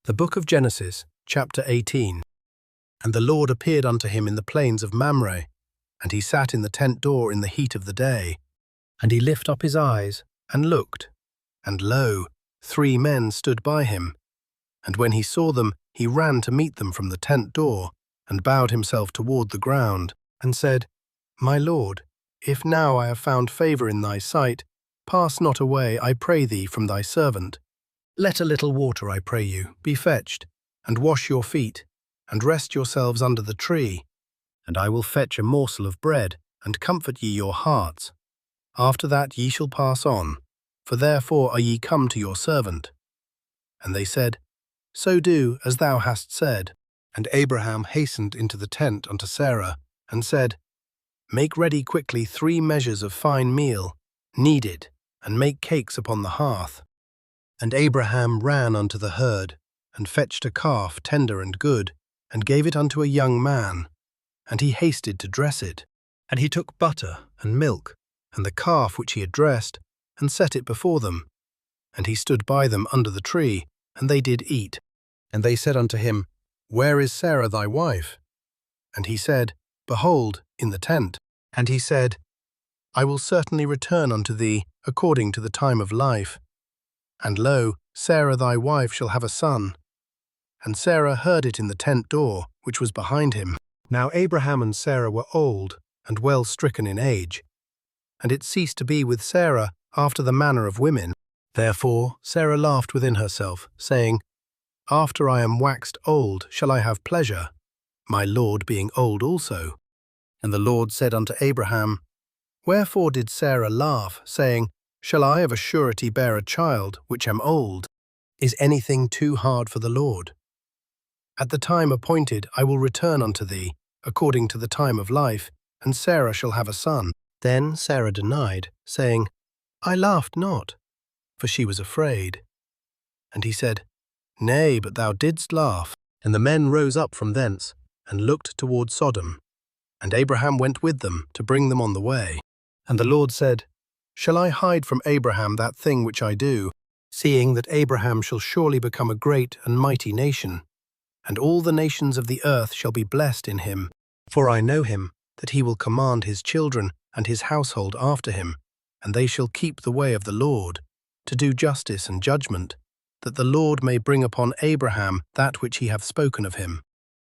The book of Genesis, chapter 18. And the Lord appeared unto him in the plains of Mamre, and he sat in the tent door in the heat of the day. And he lift up his eyes, and looked, and lo, 3 men stood by him. And when he saw them, he ran to meet them from the tent door, and bowed himself toward the ground, and said, My Lord, if now I have found favour in thy sight, pass not away, I pray thee, from thy servant. Let a little water, I pray you, be fetched, and wash your feet, and rest yourselves under the tree. And I will fetch a morsel of bread, and comfort ye your hearts. After that ye shall pass on, for therefore are ye come to your servant. And they said, So do as thou hast said. And Abraham hastened into the tent unto Sarah, and said, Make ready quickly 3 measures of fine meal, kneaded, and make cakes upon the hearth. And Abraham ran unto the herd, and fetched a calf tender and good, and gave it unto a young man. And he hasted to dress it. And he took butter and milk, and the calf which he had dressed, and set it before them. And he stood by them under the tree, and they did eat. And they said unto him, Where is Sarah thy wife? And he said, Behold, in the tent. And he said, I will certainly return unto thee according to the time of life. And lo, Sarah thy wife shall have a son. And Sarah heard it in the tent door, which was behind him. Now Abraham and Sarah were old, and well stricken in age. And it ceased to be with Sarah after the manner of women. Therefore Sarah laughed within herself, saying, After I am waxed old shall I have pleasure, my Lord being old also. And the Lord said unto Abraham, Wherefore did Sarah laugh, saying, Shall I of a surety bear a child, which am old? Is anything too hard for the Lord? At the time appointed I will return unto thee, according to the time of life, and Sarah shall have a son. Then Sarah denied, saying, I laughed not, for she was afraid. And he said, Nay, but thou didst laugh. And the men rose up from thence, and looked toward Sodom. And Abraham went with them to bring them on the way. And the Lord said, Shall I hide from Abraham that thing which I do, seeing that Abraham shall surely become a great and mighty nation, and all the nations of the earth shall be blessed in him? For I know him, that he will command his children and his household after him, and they shall keep the way of the Lord, to do justice and judgment, that the Lord may bring upon Abraham that which he hath spoken of him.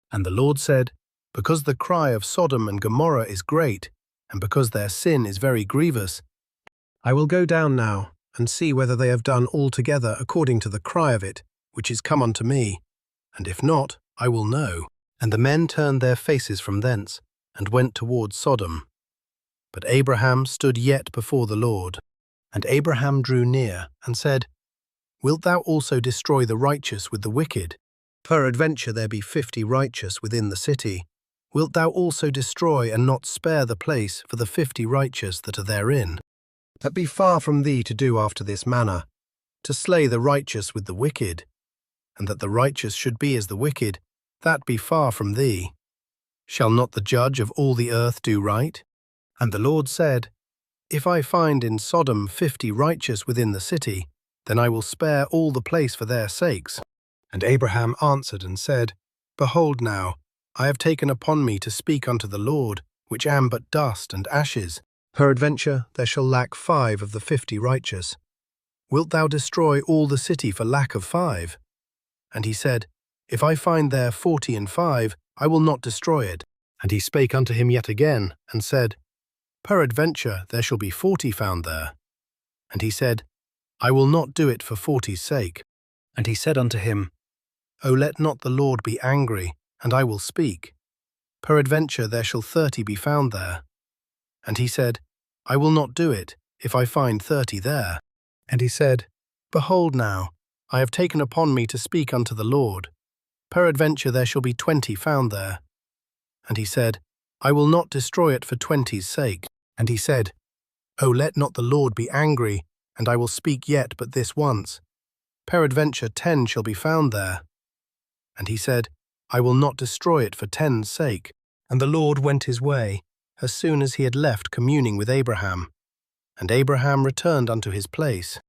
And the Lord said, Because the cry of Sodom and Gomorrah is great, and because their sin is very grievous, I will go down now, and see whether they have done altogether according to the cry of it, which is come unto me, and if not, I will know. And the men turned their faces from thence, and went toward Sodom. But Abraham stood yet before the Lord. And Abraham drew near, and said, Wilt thou also destroy the righteous with the wicked? Peradventure there be 50 righteous within the city. Wilt thou also destroy and not spare the place for the 50 righteous that are therein? That be far from thee to do after this manner, to slay the righteous with the wicked, and that the righteous should be as the wicked, that be far from thee. Shall not the judge of all the earth do right? And the Lord said, If I find in Sodom 50 righteous within the city, then I will spare all the place for their sakes. And Abraham answered and said, Behold now, I have taken upon me to speak unto the Lord, which am but dust and ashes. Peradventure there shall lack 5 of the 50 righteous. Wilt thou destroy all the city for lack of 5? And he said, If I find there 40 and 5, I will not destroy it. And he spake unto him yet again, and said, Peradventure there shall be 40 found there. And he said, I will not do it for 40's sake. And he said unto him, O let not the Lord be angry, and I will speak. Peradventure there shall 30 be found there. And he said, I will not do it, if I find 30 there. And he said, Behold now, I have taken upon me to speak unto the Lord. Peradventure there shall be 20 found there. And he said, I will not destroy it for 20's sake. And he said, O let not the Lord be angry, and I will speak yet but this once. Peradventure 10 shall be found there. And he said, I will not destroy it for 10's sake. And the Lord went his way, as soon as he had left communing with Abraham. And Abraham returned unto his place.